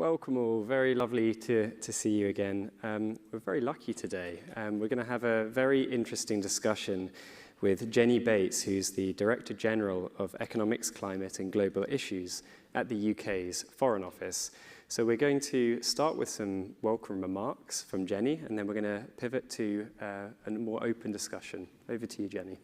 Welcome all, very lovely to see you again. We're very lucky today. We're going to have a very interesting discussion with Jenny Bates, who's the Director General of Economics, Climate and Global Issues at the UK's Foreign Office. So we're going to start with some welcome remarks from Jenny, and then we're going to pivot to a more open discussion. Over to you, Jenny.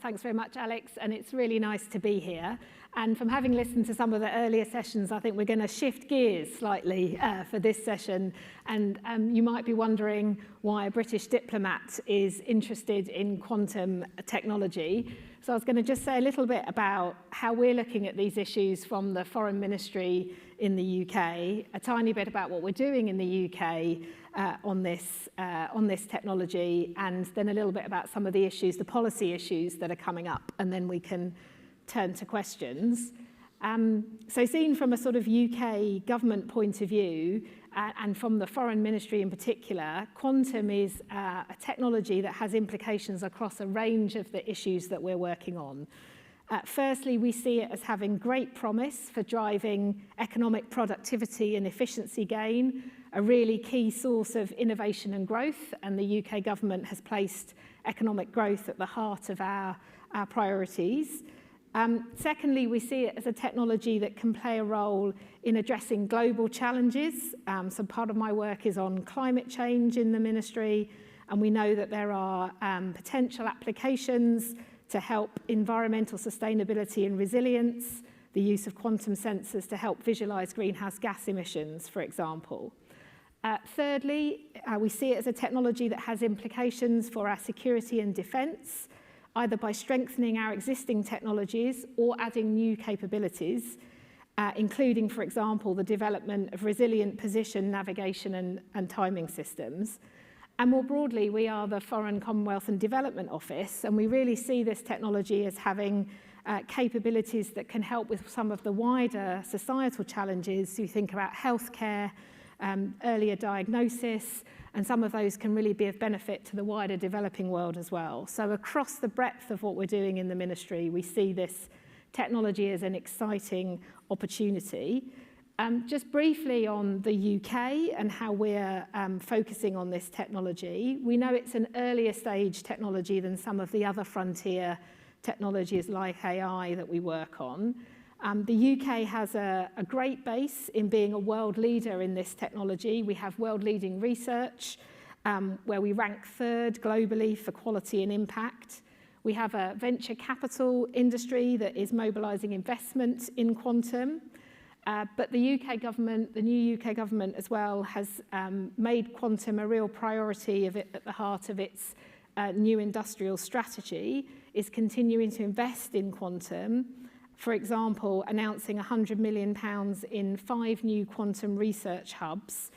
Thanks very much, Alex, and it's really nice to be here. And from having listened to some of the earlier sessions, I think we're going to shift gears slightly for this session. And you might be wondering why a British diplomat is interested in quantum technology. So I was going to just say a little bit about how we're looking at these issues from the Foreign Ministry in the UK, a tiny bit about what we're doing in the UK on this technology, and then a little bit about some of the issues, the policy issues that are coming up, and then we can turn to questions. So seen from a sort of UK government point of view, and from the Foreign Ministry in particular, quantum is a technology that has implications across a range of the issues that we're working on. Firstly, we see it as having great promise for driving economic productivity and efficiency gain, a really key source of innovation and growth, and the UK government has placed economic growth at the heart of our priorities. Secondly, we see it as a technology that can play a role in addressing global challenges. So part of my work is on climate change in the ministry, and we know that there are potential applications to help environmental sustainability and resilience, the use of quantum sensors to help visualize greenhouse gas emissions, for example. Thirdly, we see it as a technology that has implications for our security and defense, either by strengthening our existing technologies or adding new capabilities, including, for example, the development of resilient position, navigation and timing systems. And more broadly, we are the Foreign, Commonwealth and Development Office, and we really see this technology as having capabilities that can help with some of the wider societal challenges. So you think about healthcare, earlier diagnosis, and some of those can really be of benefit to the wider developing world as well. So across the breadth of what we're doing in the ministry, we see this technology as an exciting opportunity. Just briefly on the UK and how we're focusing on this technology, we know it's an earlier stage technology than some of the other frontier technologies like AI that we work on. The UK has a great base in being a world leader in this technology. We have world-leading research where we rank third globally for quality and impact. We have a venture capital industry that is mobilizing investment in quantum. But the UK government, the new UK government as well, has made quantum a real priority of it at the heart of its new industrial strategy, is continuing to invest in quantum. For example, announcing £100 million in 5 new quantum research hubs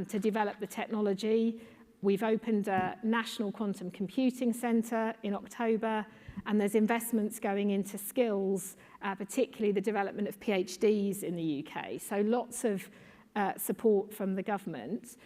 to develop the technology. We've opened a National Quantum Computing Centre in October, and there's investments going into skills, particularly the development of PhDs in the UK. So lots of support from the government.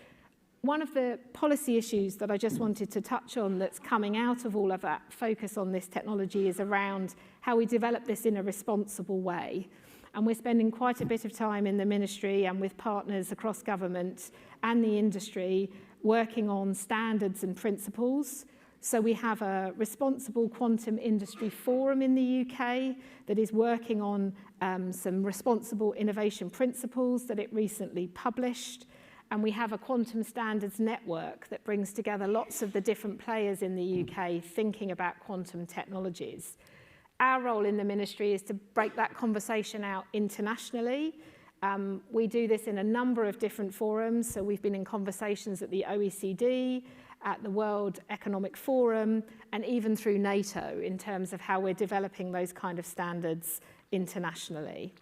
One of the policy issues that I just wanted to touch on that's coming out of all of that focus on this technology is around how we develop this in a responsible way. And we're spending quite a bit of time in the ministry and with partners across government and the industry working on standards and principles. So we have a responsible quantum industry forum in the UK that is working on some responsible innovation principles that it recently published. And we have a quantum standards network that brings together lots of the different players in the UK thinking about quantum technologies. Our role in the ministry is to break that conversation out internationally. We do this in a number of different forums. So we've been in conversations at the OECD, at the World Economic Forum, and even through NATO in terms of how we're developing those kind of standards internationally.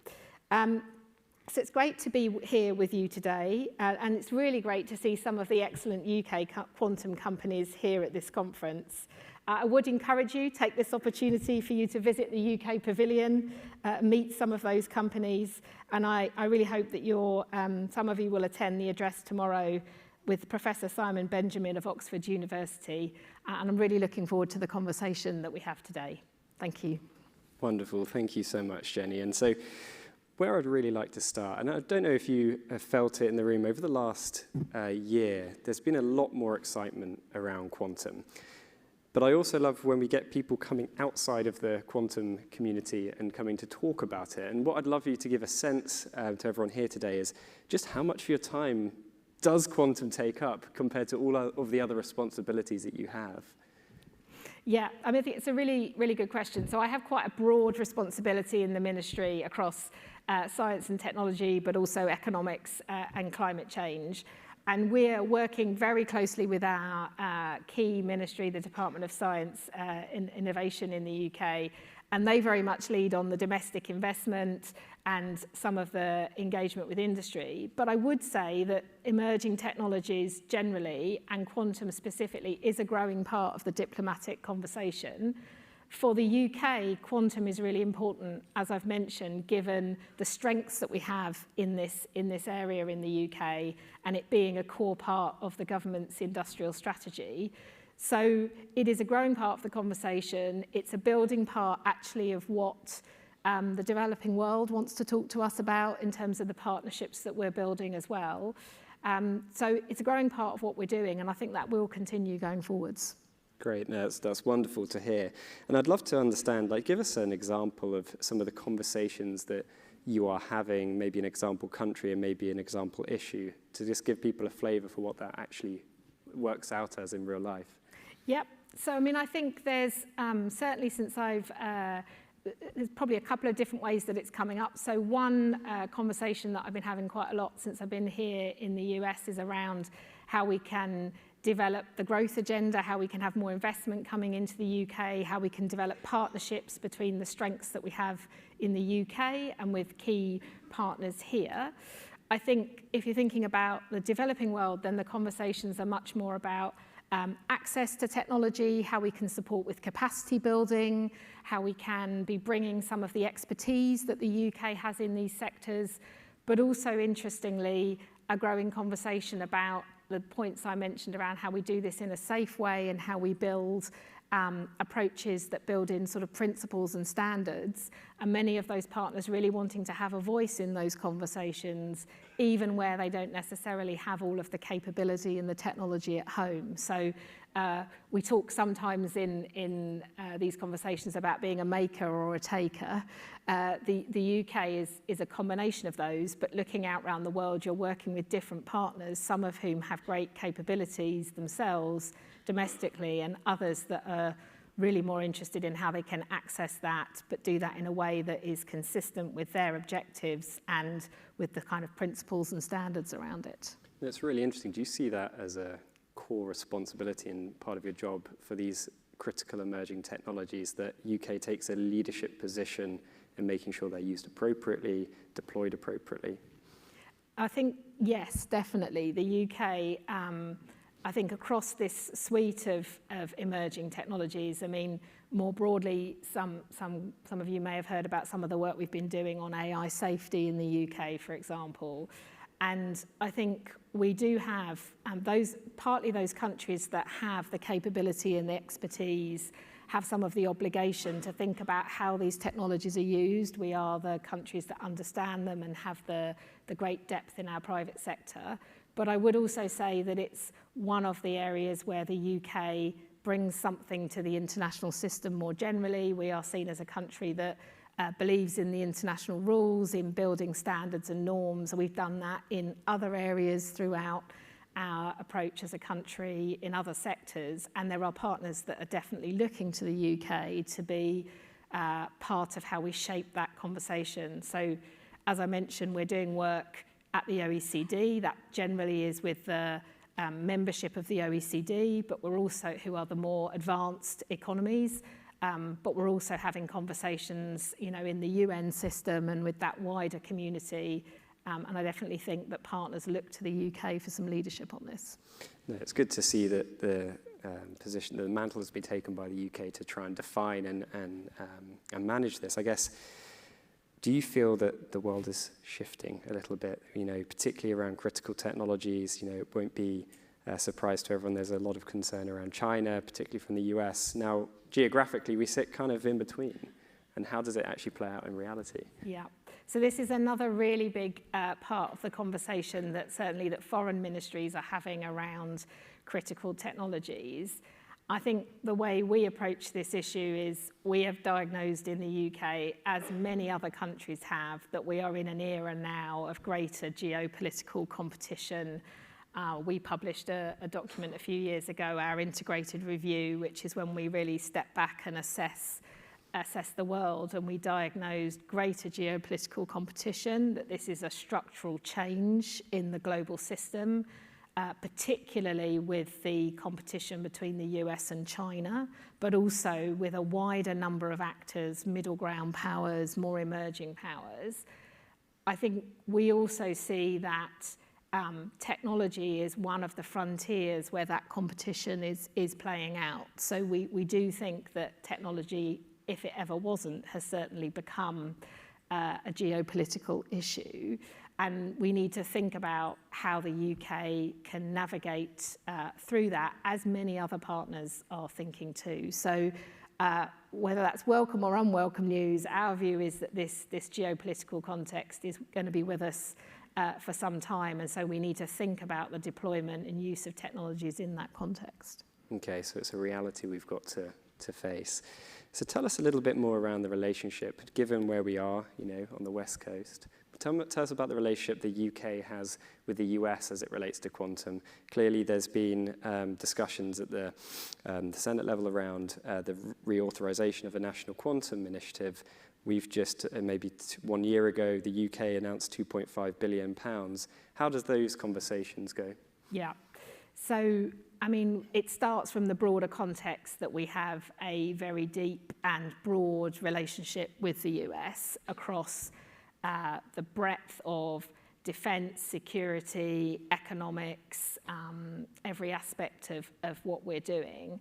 So it's great to be here with you today, and it's really great to see some of the excellent UK quantum companies here at this conference. I would encourage you, take this opportunity for you to visit the UK Pavilion, meet some of those companies, and I really hope that some of you will attend the address tomorrow with Professor Simon Benjamin of Oxford University, and I'm really looking forward to the conversation that we have today. Thank you. Wonderful, thank you so much, Jenny. And so where I'd really like to start, and I don't know if you have felt it in the room over the last year, there's been a lot more excitement around quantum. But I also love when we get people coming outside of the quantum community and coming to talk about it. And what I'd love you to give a sense to everyone here today is just how much of your time does quantum take up compared to all of the other responsibilities that you have? Yeah, I mean, I think it's a really, really good question. So I have quite a broad responsibility in the ministry across science and technology, but also economics and climate change. And we're working very closely with our key ministry, the Department of Science and Innovation in the UK. And they very much lead on the domestic investment and some of the engagement with industry. But I would say that emerging technologies generally, and quantum specifically, is a growing part of the diplomatic conversation. For the UK, quantum is really important, as I've mentioned, given the strengths that we have in this area in the UK, and it being a core part of the government's industrial strategy. So it is a growing part of the conversation. It's a building part, actually, of what the developing world wants to talk to us about in terms of the partnerships that we're building as well. So it's a growing part of what we're doing, and I think that will continue going forwards. Great, no, that's wonderful to hear. And I'd love to understand, give us an example of some of the conversations that you are having, maybe an example country and maybe an example issue, to just give people a flavor for what that actually works out as in real life. Yep. So, I mean, I think there's certainly since there's probably a couple of different ways that it's coming up. So one conversation that I've been having quite a lot since I've been here in the US is around how we can develop the growth agenda, how we can have more investment coming into the UK, how we can develop partnerships between the strengths that we have in the UK and with key partners here. I think if you're thinking about the developing world, then the conversations are much more about access to technology, how we can support with capacity building, how we can be bringing some of the expertise that the UK has in these sectors, but also, interestingly, a growing conversation about the points I mentioned around how we do this in a safe way and how we build approaches that build in sort of principles and standards, and many of those partners really wanting to have a voice in those conversations, even where they don't necessarily have all of the capability and the technology at home. So we talk sometimes in these conversations about being a maker or a taker. The UK is a combination of those, but looking out around the world, you're working with different partners, some of whom have great capabilities themselves domestically, and others that are really more interested in how they can access that, but do that in a way that is consistent with their objectives and with the kind of principles and standards around it. That's really interesting. Do you see that as a core responsibility and part of your job for these critical emerging technologies, that UK takes a leadership position in making sure they're used appropriately, deployed appropriately? I think, yes, definitely. The UK, I think across this suite of emerging technologies, I mean, more broadly, some of you may have heard about some of the work we've been doing on AI safety in the UK, for example. And I think we do have partly those countries that have the capability and the expertise have some of the obligation to think about how these technologies are used. We are the countries that understand them and have the great depth in our private sector. But I would also say that it's one of the areas where the UK brings something to the international system more generally. We are seen as a country that believes in the international rules, in building standards and norms. We've done that in other areas throughout our approach as a country in other sectors, and there are partners that are definitely looking to the UK to be part of how we shape that conversation. So, as I mentioned, we're doing work at the OECD. That generally is with the membership of the OECD, but we're also, who are the more advanced economies, but we're also having conversations, in the UN system and with that wider community. And I definitely think that partners look to the UK for some leadership on this. No, it's good to see that the position, the mantle has been taken by the UK to try and define and manage this. I guess, do you feel that the world is shifting a little bit, particularly around critical technologies? It won't be a surprise to everyone. There's a lot of concern around China, particularly from the US. Now, geographically, we sit kind of in between. And how does it actually play out in reality? Yeah. So this is another really big part of the conversation that certainly that foreign ministries are having around critical technologies. I think the way we approach this issue is we have diagnosed in the UK, as many other countries have, that we are in an era now of greater geopolitical competition. We published a document a few years ago, our integrated review, which is when we really step back and assess the world, and we diagnosed greater geopolitical competition, that this is a structural change in the global system, particularly with the competition between the US and China, but also with a wider number of actors, middle ground powers, more emerging powers. I think we also see that technology is one of the frontiers where that competition is playing out. So we do think that technology, if it ever wasn't, has certainly become a geopolitical issue. And we need to think about how the UK can navigate through that, as many other partners are thinking too. So whether that's welcome or unwelcome news, our view is that this geopolitical context is going to be with us for some time. And so we need to think about the deployment and use of technologies in that context. Okay, so it's a reality we've got to face. So tell us a little bit more around the relationship, given where we are, on the West Coast. Tell us about the relationship the UK has with the US as it relates to quantum. Clearly, there's been discussions at the Senate level around the reauthorization of a national quantum initiative. We've just, maybe 1 year ago, the UK announced £2.5 billion. How does those conversations go? Yeah. So, it starts from the broader context that we have a very deep and broad relationship with the US across the breadth of defense, security, economics, every aspect of what we're doing.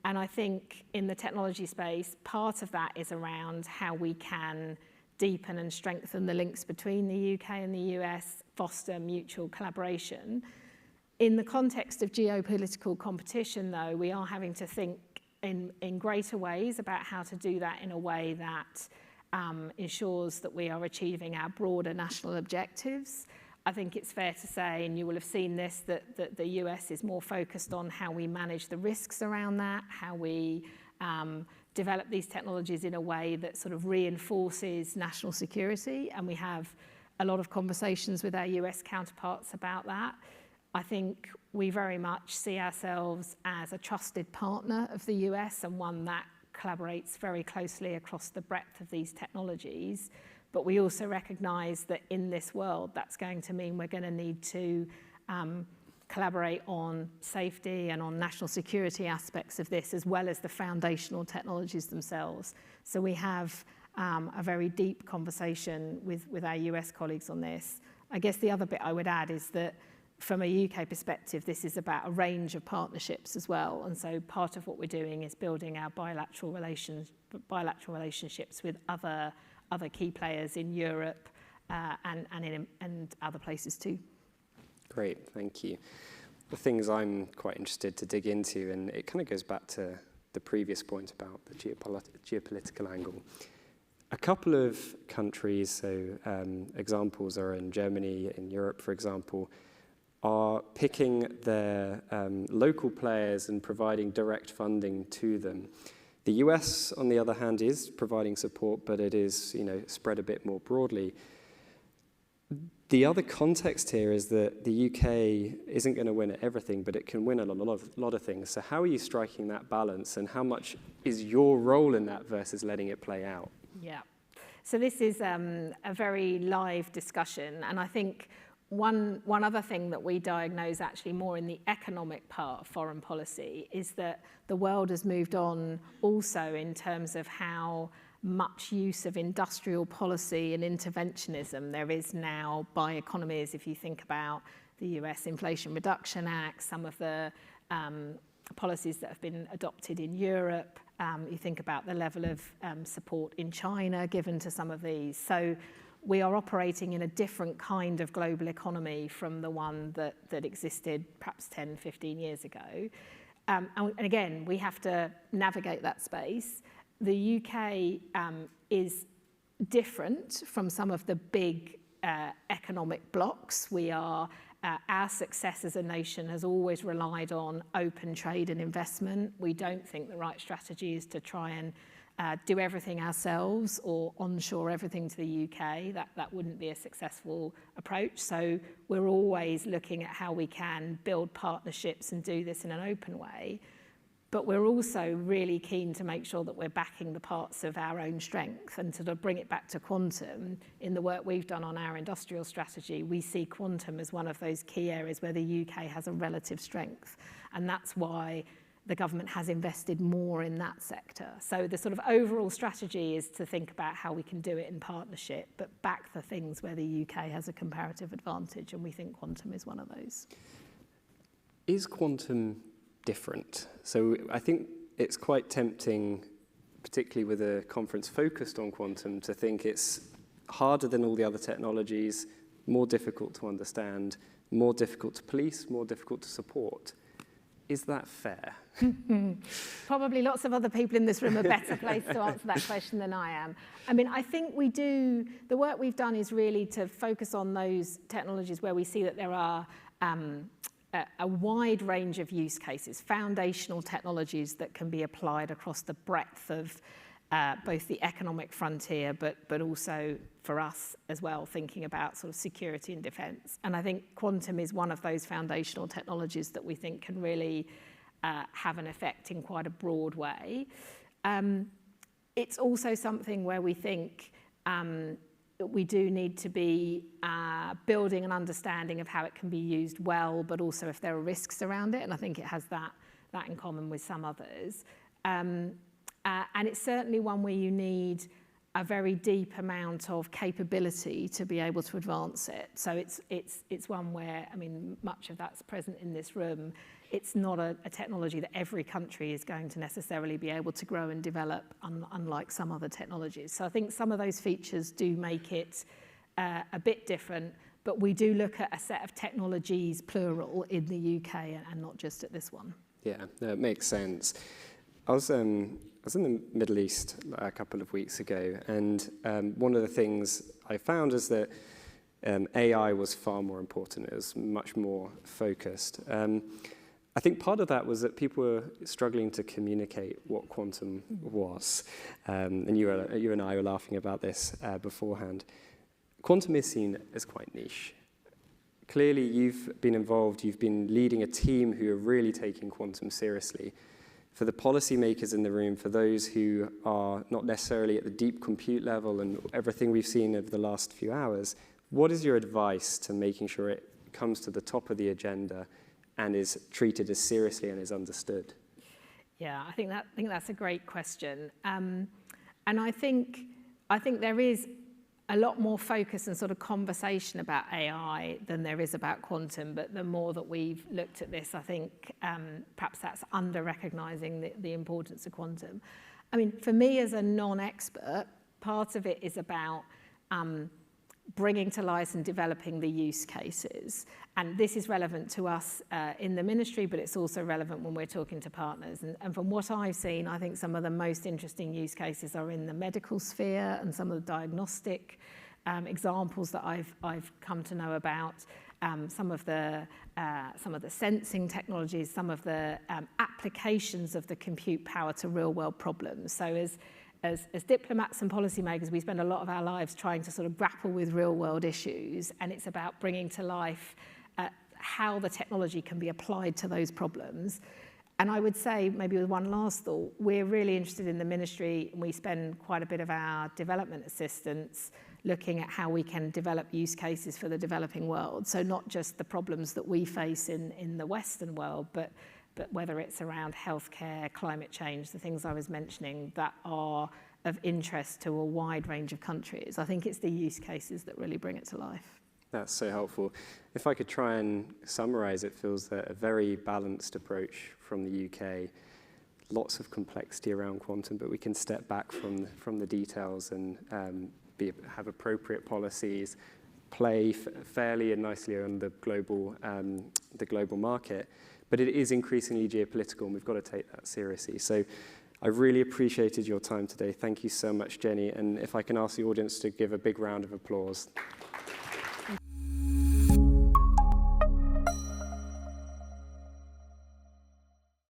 And I think in the technology space, part of that is around how we can deepen and strengthen the links between the UK and the US, foster mutual collaboration. In the context of geopolitical competition, though, we are having to think in greater ways about how to do that in a way that ensures that we are achieving our broader national objectives. I think it's fair to say, and you will have seen this, that the US is more focused on how we manage the risks around that, how we develop these technologies in a way that sort of reinforces national security, and we have a lot of conversations with our US counterparts about that. I think we very much see ourselves as a trusted partner of the US and one that collaborates very closely across the breadth of these technologies. But we also recognise that in this world, that's going to mean we're going to need to collaborate on safety and on national security aspects of this, as well as the foundational technologies themselves. So we have a very deep conversation with our US colleagues on this. I guess the other bit I would add is that from a UK perspective, this is about a range of partnerships as well. And so part of what we're doing is building our bilateral relationships with other key players in Europe and other places too. Great, thank you. The things I'm quite interested to dig into, and it kind of goes back to the previous point about the geopolitical angle. A couple of countries, so examples are in Germany, in Europe, for example, are picking their local players and providing direct funding to them. The US, on the other hand, is providing support, but it is, spread a bit more broadly. The other context here is that the UK isn't going to win at everything, but it can win at a lot of things. So how are you striking that balance, and how much is your role in that versus letting it play out? Yeah. So this is a very live discussion, and I think one other thing that we diagnose actually more in the economic part of foreign policy is that the world has moved on also in terms of how much use of industrial policy and interventionism there is now by economies. If you think about the US Inflation Reduction Act, some of the policies that have been adopted in Europe, you think about the level of support in China given to some of these. So we are operating in a different kind of global economy from the one that existed perhaps 10, 15 years ago. And again, we have to navigate that space. The UK is different from some of the big economic blocks. We are, our success as a nation has always relied on open trade and investment. We don't think the right strategy is to try and do everything ourselves or onshore everything to the UK. That wouldn't be a successful approach. So we're always looking at how we can build partnerships and do this in an open way. But we're also really keen to make sure that we're backing the parts of our own strength, and to bring it back to quantum. In the work we've done on our industrial strategy, we see quantum as one of those key areas where the UK has a relative strength. And that's why the government has invested more in that sector. So the sort of overall strategy is to think about how we can do it in partnership, but back the things where the UK has a comparative advantage, and we think quantum is one of those. Is quantum different? So I think it's quite tempting, particularly with a conference focused on quantum, to think it's harder than all the other technologies, more difficult to understand, more difficult to police, more difficult to support. Is that fair? Probably lots of other people in this room are better placed to answer that question than I am. I mean, I think we do, the work we've done is really to focus on those technologies where we see that there are a wide range of use cases, foundational technologies that can be applied across the breadth of both the economic frontier, but also for us as well, thinking about sort of security and defense. And I think quantum is one of those foundational technologies that we think can really have an effect in quite a broad way. It's also something where we think that we do need to be building an understanding of how it can be used well, but also if there are risks around it. And I think it has that in common with some others. And it's certainly one where you need a very deep amount of capability to be able to advance it. So it's one where, I mean, much of that's present in this room. It's not a technology that every country is going to necessarily be able to grow and develop, unlike some other technologies. So I think some of those features do make it a bit different, but we do look at a set of technologies, plural, in the UK and not just at this one. Yeah, no, it makes sense. I was in the Middle East a couple of weeks ago, and one of the things I found is that AI was far more important. It was much more focused. I think part of that was that people were struggling to communicate what quantum was, and you and I were laughing about this beforehand. Quantum is seen as quite niche. Clearly, you've been involved, you've been leading a team who are really taking quantum seriously. For the policymakers in the room, for those who are not necessarily at the deep compute level and everything we've seen over the last few hours, what is your advice to making sure it comes to the top of the agenda and is treated as seriously and is understood? Yeah, I think that's a great question. And I think there is a lot more focus and sort of conversation about AI than there is about quantum, but the more that we've looked at this, I think perhaps that's under-recognising the importance of quantum. I mean, for me as a non-expert, part of it is about bringing to life and developing the use cases. And this is relevant to us in the ministry, but it's also relevant when we're talking to partners. And from what I've seen, I think some of the most interesting use cases are in the medical sphere and some of the diagnostic examples that I've come to know about, some of the sensing technologies, some of the applications of the compute power to real world problems. So as diplomats and policymakers, we spend a lot of our lives trying to sort of grapple with real world issues, and it's about bringing to life how the technology can be applied to those problems. And I would say, maybe with one last thought, we're really interested in the ministry, and we spend quite a bit of our development assistance looking at how we can develop use cases for the developing world. So not just the problems that we face in the Western world, but whether it's around healthcare, climate change, the things I was mentioning that are of interest to a wide range of countries. I think it's the use cases that really bring it to life. That's so helpful. If I could try and summarize, it feels that a very balanced approach from the UK. Lots of complexity around quantum, but we can step back from the details and have appropriate policies, play fairly and nicely on the global market. But it is increasingly geopolitical, and we've got to take that seriously. So I really appreciated your time today. Thank you so much, Jenny. And if I can ask the audience to give a big round of applause.